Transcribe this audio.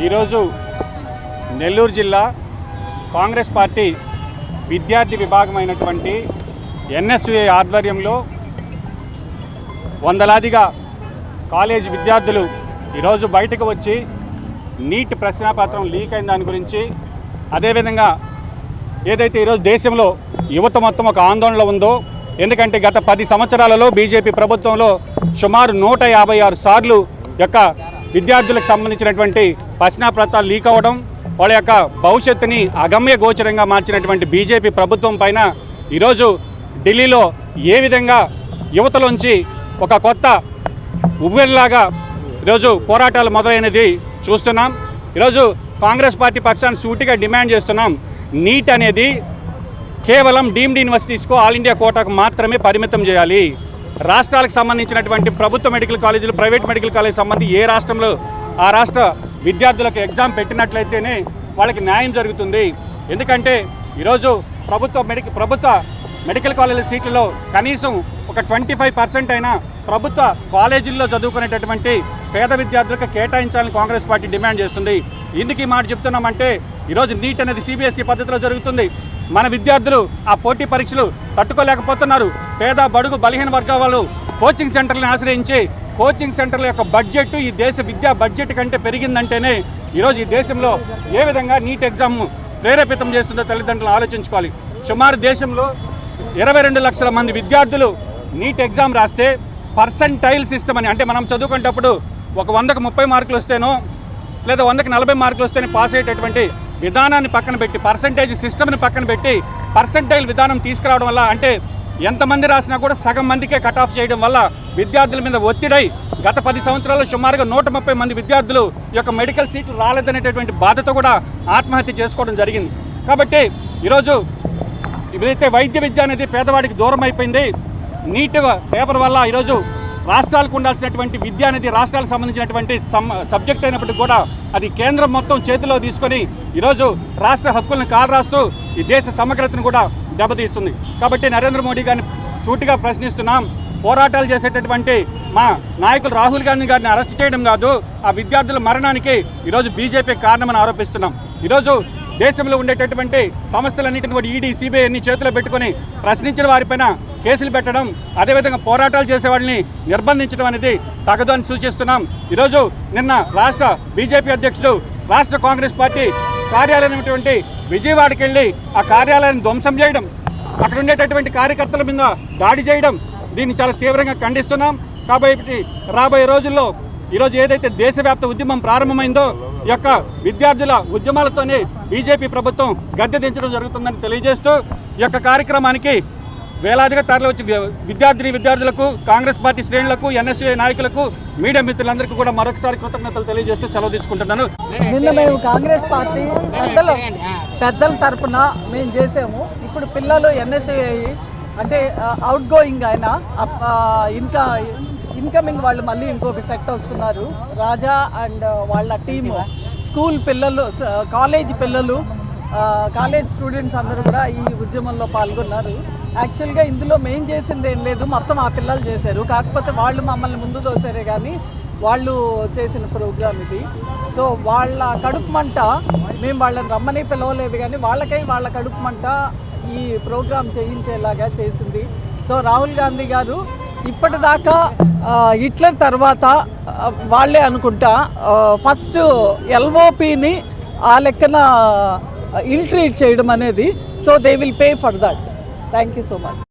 ఈరోజు నెల్లూరు జిల్లా కాంగ్రెస్ పార్టీ విద్యార్థి విభాగమైనటువంటి ఎన్ఎస్యుఏ ఆధ్వర్యంలో వందలాదిగా కాలేజీ విద్యార్థులు ఈరోజు బయటకు వచ్చి నీట్ ప్రశ్నాపత్రం లీక్ అయిన దాని గురించి, అదేవిధంగా ఏదైతే ఈరోజు దేశంలో యువత మొత్తం ఒక ఆందోళనలో ఉందో, ఎందుకంటే గత 10 సంవత్సరాలలో బీజేపీ ప్రభుత్వంలో సుమారు 156 సార్లు యొక్క విద్యార్థులకు సంబంధించినటువంటి ప్రశ్నాపత్రాలు లీక్ అవ్వడం, వాళ్ళ యొక్క భవిష్యత్తుని అగమ్య గోచరంగా మార్చినటువంటి బీజేపీ ప్రభుత్వం పైన ఈరోజు ఢిల్లీలో ఏ విధంగా యువతలోంచి ఒక కొత్త ఉవ్వెల్లాగా ఈరోజు పోరాటాలు మొదలైనది చూస్తున్నాం. ఈరోజు కాంగ్రెస్ పార్టీ పక్షాన్ని సూటిగా డిమాండ్ చేస్తున్నాం. నీట్ అనేది కేవలం డీమ్డ్ యూనివర్సిటీస్కు ఆల్ ఇండియా కోటాకు మాత్రమే పరిమితం చేయాలి. రాష్ట్రాలకు సంబంధించినటువంటి ప్రభుత్వ మెడికల్ కాలేజీలు, ప్రైవేట్ మెడికల్ కాలేజ్ సంబంధించి ఏ రాష్ట్రంలో ఆ రాష్ట్ర విద్యార్థులకు ఎగ్జామ్ పెట్టినట్లయితేనే వాళ్ళకి న్యాయం జరుగుతుంది. ఎందుకంటే ఈరోజు ప్రభుత్వ మెడికల్ కాలేజీ సీట్లలో కనీసం ఒక 25% అయినా ప్రభుత్వ కాలేజీల్లో చదువుకునేటటువంటి పేద విద్యార్థులకు కేటాయించాలని కాంగ్రెస్ పార్టీ డిమాండ్ చేస్తుంది. ఎందుకు ఈ మాట చెప్తున్నామంటే ఈరోజు నీట్ అనేది సిబిఎస్ఈ పద్ధతిలో జరుగుతుంది. మన విద్యార్థులు ఆ పోటీ పరీక్షలు తట్టుకోలేకపోతున్నారు. పేద బడుగు బలహీన వర్గాల వాళ్ళు కోచింగ్ సెంటర్లను ఆశ్రయించి కోచింగ్ సెంటర్ల యొక్క బడ్జెట్ ఈ దేశ విద్యా బడ్జెట్ కంటే పెరిగిందంటేనే ఈరోజు ఈ దేశంలో ఏ విధంగా నీట్ ఎగ్జామ్ ప్రేరేపితం చేస్తుందో తల్లిదండ్రులు ఆలోచించుకోవాలి. సుమారు దేశంలో 22 లక్షల మంది విద్యార్థులు నీట్ ఎగ్జామ్ రాస్తే పర్సెంటైల్ సిస్టమ్ అని, అంటే మనం చదువుకునేటప్పుడు ఒక 100కు 30 మార్కులు వస్తేనో లేదా 100కి 40 మార్కులు వస్తేనే పాస్ అయ్యేటటువంటి విధానాన్ని పక్కన పెట్టి, పర్సెంటేజ్ సిస్టమ్ని పక్కన పెట్టి పర్సెంటైల్ విధానం తీసుకురావడం వల్ల, అంటే ఎంతమంది రాసినా కూడా సగం మందికే కట్ ఆఫ్ చేయడం వల్ల విద్యార్థుల మీద ఒత్తిడై గత 10 సంవత్సరాల్లో సుమారుగా 130 మంది విద్యార్థులు ఈ యొక్క మెడికల్ సీట్లు రాలేదనేటటువంటి బాధతో కూడా ఆత్మహత్య చేసుకోవడం జరిగింది. కాబట్టి ఈరోజు ఏదైతే వైద్య విద్య అనేది పేదవాడికి దూరం అయిపోయింది, నీట్ పేపర్ వల్ల ఈరోజు రాష్ట్రాలకు ఉండాల్సినటువంటి విద్య అనేది రాష్ట్రాలకు సంబంధించినటువంటి సబ్జెక్ట్ అయినప్పటికీ కూడా అది కేంద్రం మొత్తం చేతిలో తీసుకొని ఈరోజు రాష్ట్ర హక్కులను కాలరాస్తూ ఈ దేశ సమగ్రతను కూడా దెబ్బతీస్తుంది. కాబట్టి నరేంద్ర మోడీ గారిని సూటిగా ప్రశ్నిస్తున్నాం. పోరాటాలు చేసేటటువంటి మా నాయకులు రాహుల్ గాంధీ గారిని అరెస్ట్ చేయడం కాదు, ఆ విద్యార్థుల మరణానికి ఈరోజు బీజేపీ కారణమని ఆరోపిస్తున్నాం. ఈరోజు దేశంలో ఉండేటటువంటి సంస్థలన్నింటిని కూడా ఈడీ, సిబిఐ అన్ని చేతిలో పెట్టుకొని ప్రశ్నించిన వారిపైన కేసులు పెట్టడం, అదేవిధంగా పోరాటాలు చేసే వాళ్ళని నిర్బంధించడం అనేది తగదు అని సూచిస్తున్నాం. ఈరోజు నిన్న రాష్ట్ర బీజేపీ అధ్యక్షుడు రాష్ట్ర కాంగ్రెస్ పార్టీ కార్యాలయం విజయవాడకి వెళ్ళి ఆ కార్యాలయాన్ని ధ్వంసం చేయడం, అక్కడ ఉండేటటువంటి కార్యకర్తల మీద దాడి చేయడం, దీన్ని చాలా తీవ్రంగా ఖండిస్తున్నాం. కాబట్టి రాబోయే రోజుల్లో ఈరోజు ఏదైతే దేశవ్యాప్త ఉద్యమం ప్రారంభమైందో ఈ యొక్క విద్యార్థుల ఉద్యమాలతోనే బీజేపీ ప్రభుత్వం గద్దె దించడం జరుగుతుందని తెలియజేస్తూ ఈ యొక్క కార్యక్రమానికి వేలాదిగా తరలి వచ్చి విద్యార్థులకు కాంగ్రెస్ పార్టీ శ్రేణులకు ఎన్ఎస్ఏ నాయకులకు మీడియా మిత్రులందరికీ కూడా మరొకసారి కృతజ్ఞతలు తెలియజేస్తూ సెలవు తీసుకుంటున్నాను. నిన్న మేము కాంగ్రెస్ పార్టీ పెద్దల తరపున మేము చేసాము. ఇప్పుడు పిల్లలు ఎన్ఎస్ఏ అంటే అవుట్ గోయింగ్ ఆయన ఇంకా ఇన్కమింగ్ వాళ్ళు మళ్ళీ ఇంకొక సెట్ వస్తున్నారు. రాజా అండ్ వాళ్ళ టీము, స్కూల్ పిల్లలు, కాలేజ్ పిల్లలు, కాలేజ్ స్టూడెంట్స్ అందరూ కూడా ఈ ఉద్యమంలో పాల్గొన్నారు. యాక్చువల్గా ఇందులో మేం చేసింది ఏం లేదు, మొత్తం ఆ పిల్లలు చేశారు. కాకపోతే వాళ్ళు మమ్మల్ని ముందు తోసారే కానీ వాళ్ళు చేసిన ప్రోగ్రామ్ ఇది. సో వాళ్ళ కడుపు మంట, మేము వాళ్ళని రమ్మని పిలవలేదు కానీ వాళ్ళ కడుపు మంట ఈ ప్రోగ్రాం చేయించేలాగా చేసింది. సో రాహుల్ గాంధీ గారు ఇప్పటిదాకా హిట్లర్ తర్వాత వాళ్ళే అనుకుంటా ఫస్ట్ ఎల్ఓపిని ఆ లెక్కన ఇల్ ట్రీట్ చేయడం అనేది. So they will pay for that. Thank you so much.